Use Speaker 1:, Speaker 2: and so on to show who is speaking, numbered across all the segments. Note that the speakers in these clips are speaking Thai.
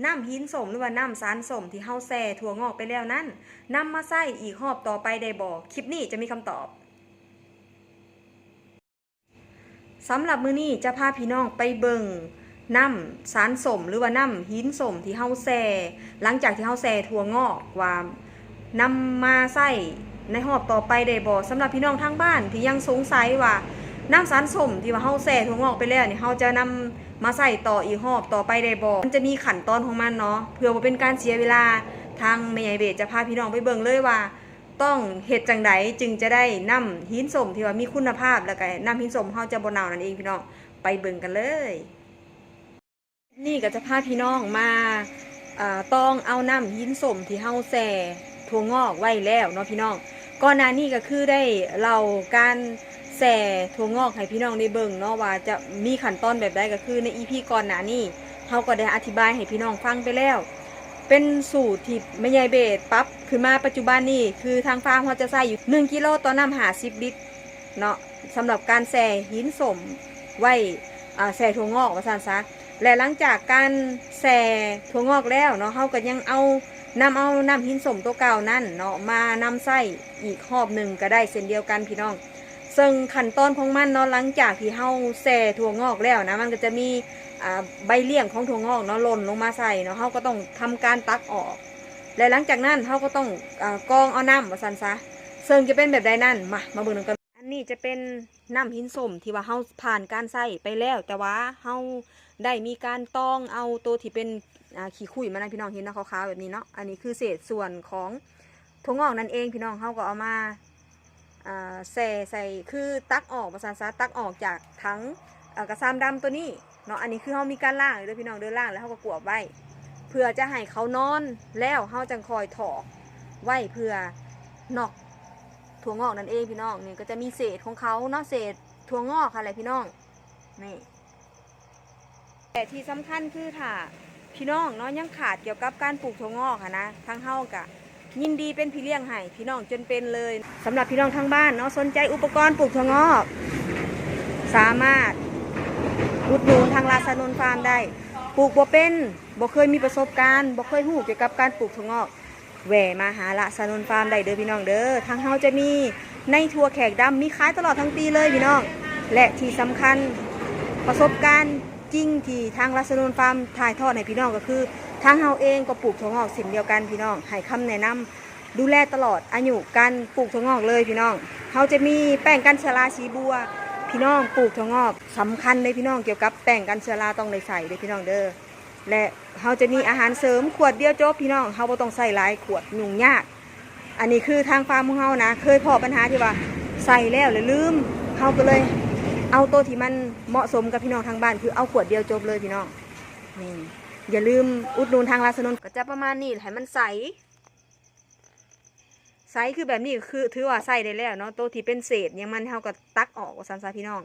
Speaker 1: น้ำหินสมหรือว่าน้ำสารสมที่เฮาแซ่ถั่วงอกไปแล้วนั้นนำมาใส่อีกรอบต่อไปได้บ่คลิปนี้จะมีคำตอบสำหรับมื้อนี้จะพาพี่น้องไปเบิ่งน้ำสารสมหรือว่าน้ำหินสมที่เฮาแซ่หลังจากที่เฮาแซ่ถั่วงอกว่านำมาใส่ในรอบต่อไปได้บ่สำหรับพี่น้องทางบ้านที่ยังสงสัยว่าน้ำสารสมที่ว่าเฮาแซ่ถั่วงอกไปแล้วนี่เฮาจะนำมาใส่ต่ออีกรอบต่อไปได้บ่มันจะมีขั้นตอนของมันเนาะเพื่อบ่เป็นการเสียเวลาทางแม่ใหญ่เบสจะพาพี่น้องไปเบิ่งเลยว่าต้องเฮ็ดจังไดจึงจะได้น้ำหินสมที่ว่ามีคุณภาพแล้วก็น้ำหินสมเฮาจะบ่เน่านั่นเองพี่น้องไปเบิ่งกันเลยนี่ก็จะพาพี่น้องมาต้องเอาน้ำหินสมที่เฮาแซ่ถั่วงอกไว้แล้วเนาะพี่น้องก่อนหน้านี้ก็คือได้เราการแส่ถั่วงอกให้พี่น้องได้เบิ่งเนาะว่าจะมีขั้นตอนแบบใดก็คือใน EP ก่อนหน้านี้เฮาก็ได้อธิบายให้พี่น้องฟังไปแล้วเป็นสูตรที่แม่ใหญ่เบสปรับขึ้นมาปัจจุบันนี้คือทางฟาร์มเขาจะใส่อยู่1กิโลต่อน้ำ50ลิตรเนาะสำหรับการแส่หินสมไว้แส่ถั่วงอกว่าซั่นซะและหลังจากการแส่ถั่วงอกแล้วเนาะเขาก็ยังเอาน้ำหินสมตัวเก่านั่นเนาะมานำใส่อีกรอบหนึ่งก็ได้เช่นเดียวกันพี่น้องซึ่งขั้นตอนของมันเนาะหลังจากที่เฮาแส่ถั่วงอกแล้วนะมันก็จะมีใบเลี่ยงของถั่วงอกเนาะหล่นลงมาใส่เนาะเฮาก็ต้องทำการตักออกและหลังจากนั้นเฮาก็ต้องกรองเอาน้ำมาสั่นซะซึ่งจะเป็นแบบใดนั่นมาเบิ่งกันอันนี้จะเป็นน้ำหินสมที่ว่าเฮาผ่านการใส่ไปแล้วแต่ว่าเฮาได้มีการตองเอาตัวที่เป็นขี้ขุ่ยมานะพี่น้องเห็นเนาะขาวๆแบบนี้เนาะอันนี้คือเศษส่วนของถั่วงอกนั่นเองพี่น้องเฮาก็เอามาใส่คือตักออกภาษาตักออกจากถังกระซามดำตัวนี้เนาะอันนี้คือเขามีการล่างเลยพี่น้องเดินล่างแล้วเขาก็กวบไว้เพื่อจะให้เขานอนแล้วเขาจังคอยถอกไว้เพื่อนอกถั่วงอกนั่นเองพี่น้องนี่ก็จะมีเศษของเขาเนาะเศษถั่วงอกอะไรพี่น้องนี่แต่ที่สำคัญคือถ้าพี่น้องเนาะยังขาดเกี่ยวกับการปลูกถั่วงอกค่ะนะทั้งเฮากะยินดีเป็นพี่เลี้ยงให้พี่น้องจนเป็นเลยสำหรับพี่น้องทางบ้านเนาะสนใจอุปกรณ์ปลูกถั่วงอกสามารถอุดหนุนทางลาซานนฟาร์มได้ปลูกบ่เป็นบ่เคยมีประสบการณ์บ่เคยรู้เกี่ยวกับการปลูกถั่วงอกแหวมาหาลาซานนฟาร์มได้เด้อพี่น้องเด้อทางเฮาจะมีในถั่วแขกดำมีขายตลอดทั้งปีเลยพี่น้องและที่สำคัญประสบการณ์จริงที่ทางลาซานนฟาร์มถ่ายทอดให้พี่น้องก็คือทางเฮาเองก็ปลูกถั่วงอกสิ่งเดียวกันพี่น้องให้คำแนะนำดูแลตลอดอายุการปลูกถั่วงอกเลยพี่น้องเขาจะมีแป้งกันเชื้อราชีบัวพี่น้องปลูกถั่วงอกสำคัญเลยพี่น้องเกี่ยวกับแป้งกันเชื้อราต้องได้ใส่เลยพี่น้องเด้อและเขาจะมีอาหารเสริมขวดเดียวจบพี่น้องเขาไม่ต้องใส่หลายขวดยุ่งยากอันนี้คือทางฟาร์มของเขานะเคยพบปัญหาที่ว่าใส่แล้วเลยลืมเขาก็เลยเอาตัวที่มันเหมาะสมกับพี่น้องทางบ้านคือเอาขวดเดียวจบเลยพี่น้องนี่อย่าลืมอุดหนุนทางลาซานนก็จะประมาณนี้ให้มันใสคือแบบนี้คือถือว่าใส่ได้แล้วเนาะตัวที่เป็นเศษยังมันเท่ากับตักออกว่าซันซาพี่น้อง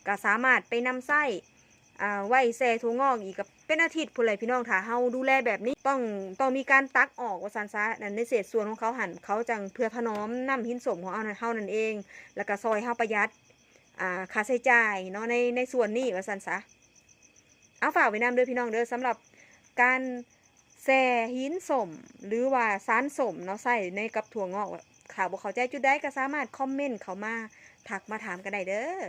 Speaker 1: ก็สามารถไปนำไส้ไว้แซ่ถั่วงอกอีกกับเป็นอาทิตย์พุ่นเลยพี่น้องถ้าเฮาดูแลแบบนี้ต้องมีการตักออกว่าซันซานั่นในเศษส่วนของเขาหั่นเขาจังเพื่อถนอมน้ำหินสมของเฮานั่นเองแล้วก็ซอยเฮาประหยัดค่าใช้จ่ายเนาะในส่วนนี้ว่าซันซาเอาฝากไว้นำเด้อพี่น้องเด้อสำหรับการแซ่หินสมหรือว่าสารสมเนาะใส่ในกับถั่วงอกข่าวบอกเข้าใจจุดใดก็สามารถคอมเมนต์เข้ามาถักมาถามกันได้เด้อ